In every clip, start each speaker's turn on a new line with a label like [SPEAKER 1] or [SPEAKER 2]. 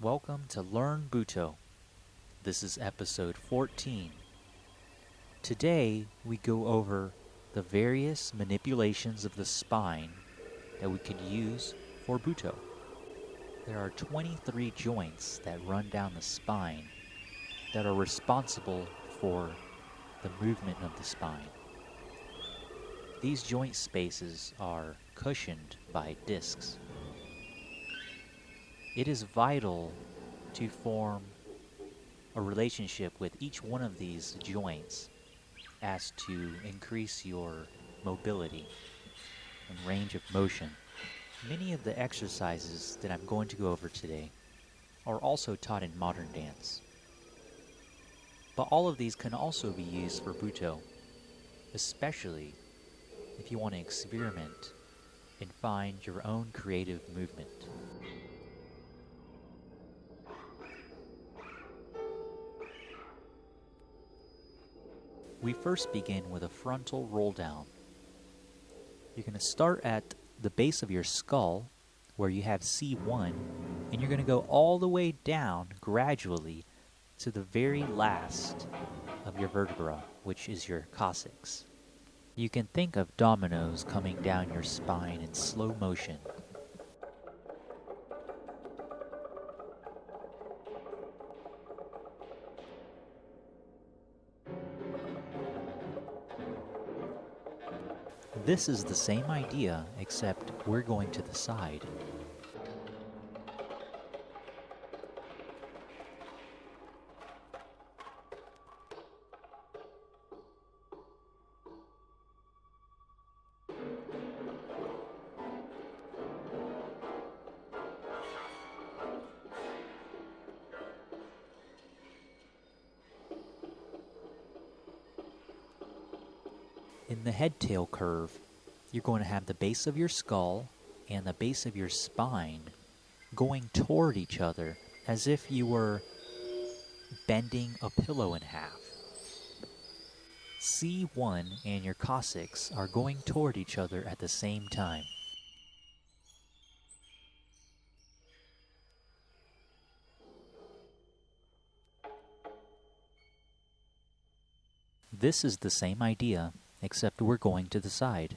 [SPEAKER 1] Welcome to Learn Butoh. This is episode 14. Today we go over the various manipulations of the spine that we could use for Butoh. There are 23 joints that run down the spine that are responsible for the movement of the spine. These joint spaces are cushioned by discs. It is vital to form a relationship with each one of these joints as to increase your mobility and range of motion. Many of the exercises that I'm going to go over today are also taught in modern dance. But all of these can also be used for Butoh, especially if you want to experiment and find your own creative movement. We first begin with a frontal roll down. You're going to start at the base of your skull where you have C1, and you're going to go all the way down gradually to the very last of your vertebra, which is your coccyx. You can think of dominoes coming down your spine in slow motion. This is the same idea, except we're going to the side. In the head-tail curve, you're going to have the base of your skull and the base of your spine going toward each other as if you were bending a pillow in half. C1 and your coccyx are going toward each other at the same time. This is the same idea, except we're going to the side.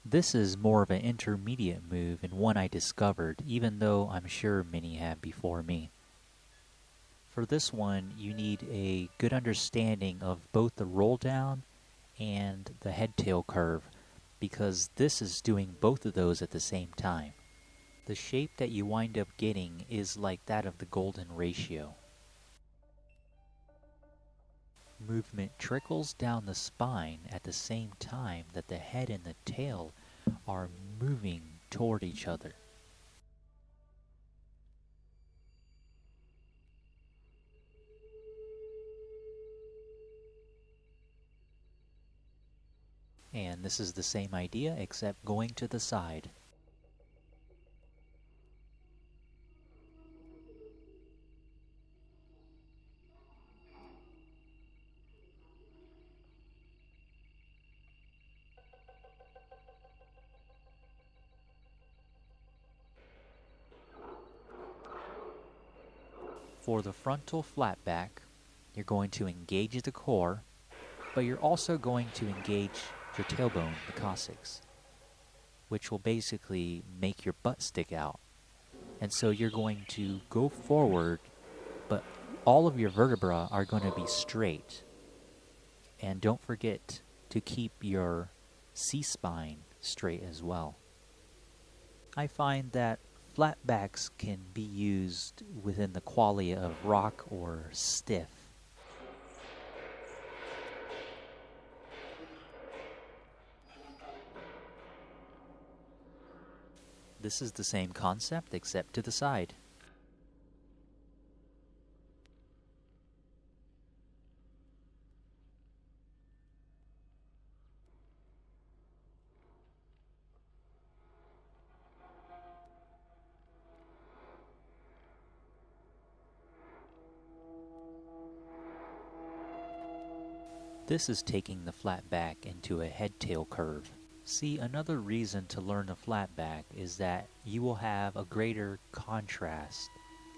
[SPEAKER 1] This is more of an intermediate move and one I discovered, even though I'm sure many have before me. For this one, you need a good understanding of both the roll down and the head-tail curve, because this is doing both of those at the same time. The shape that you wind up getting is like that of the golden ratio. Movement trickles down the spine at the same time that the head and the tail are moving toward each other. And this is the same idea except going to the side. For the frontal flat back, you're going to engage the core, but you're also going to engage your tailbone, the coccyx, which will basically make your butt stick out. And so you're going to go forward, but all of your vertebrae are going to be straight. And don't forget to keep your C-spine straight as well. I find that flat backs can be used within the qualia of rock or stiff. This is the same concept except to the side. This is taking the flat back into a head-tail curve. See, another reason to learn the flat back is that you will have a greater contrast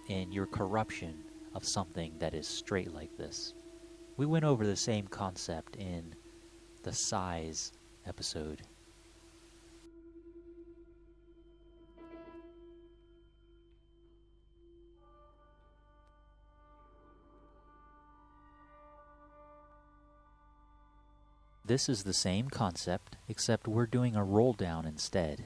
[SPEAKER 1] in your corruption of something that is straight like this. We went over the same concept in the size episode. This is the same concept, except we're doing a roll down instead.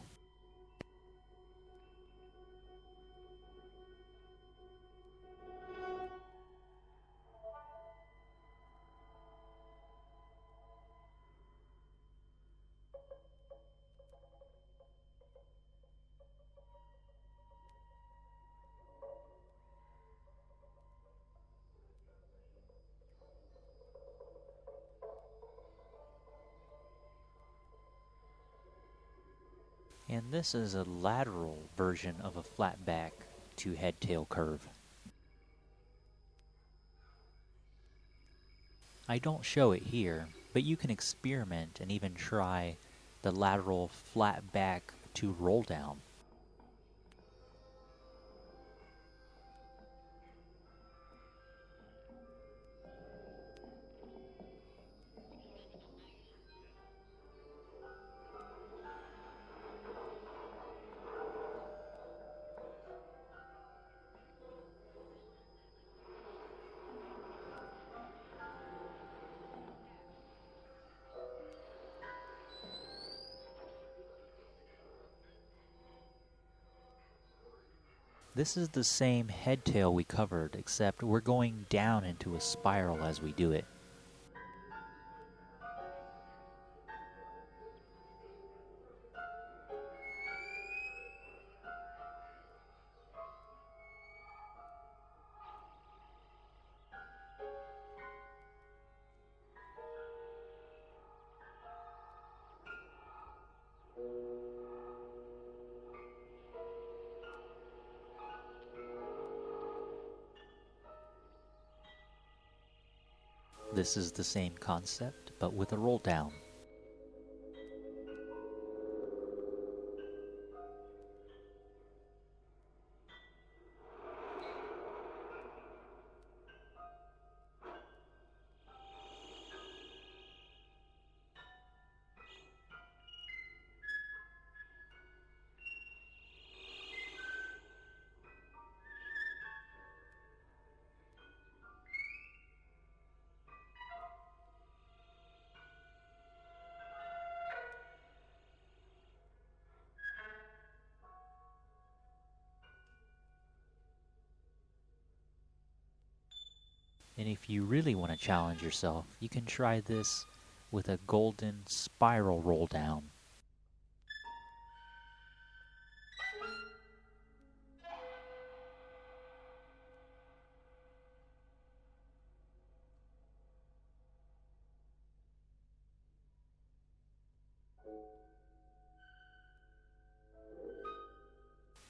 [SPEAKER 1] And this is a lateral version of a flat back to head-tail curve. I don't show it here, but you can experiment and even try the lateral flat back to roll down. This is the same head-tail we covered, except we're going down into a spiral as we do it. This is the same concept, but with a roll down. And if you really want to challenge yourself, you can try this with a golden spiral roll down.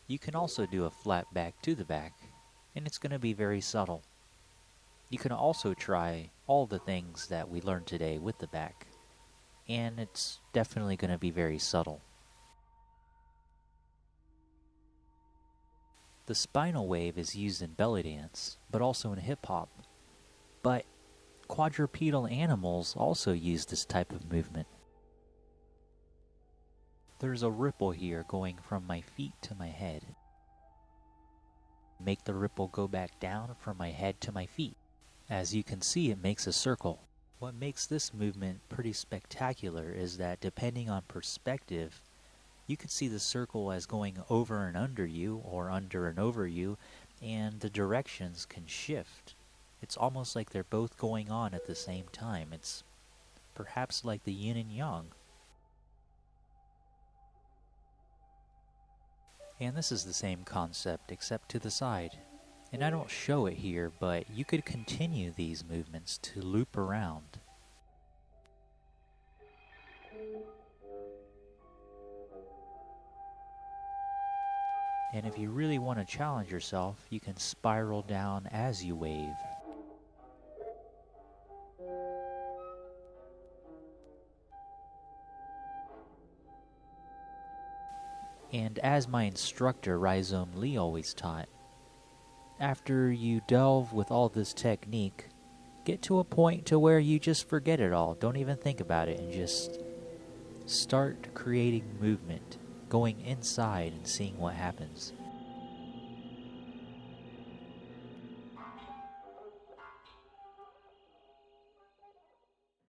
[SPEAKER 1] You can also do a flat back to the back, and it's going to be very subtle. You can also try all the things that we learned today with the back, and it's definitely going to be very subtle. The spinal wave is used in belly dance, but also in hip-hop. But quadrupedal animals also use this type of movement. There's a ripple here going from my feet to my head. Make the ripple go back down from my head to my feet. As you can see, it makes a circle. What makes this movement pretty spectacular is that depending on perspective, you can see the circle as going over and under you or under and over you, and the directions can shift. It's almost like they're both going on at the same time. It's perhaps like the yin and yang. And this is the same concept except to the side. And I don't show it here, but you could continue these movements to loop around. And if you really want to challenge yourself, you can spiral down as you wave. And as my instructor Rhizome Lee always taught, after you delve with all this technique, get to a point to where you just forget it all. Don't even think about it and just start creating movement, going inside and seeing what happens.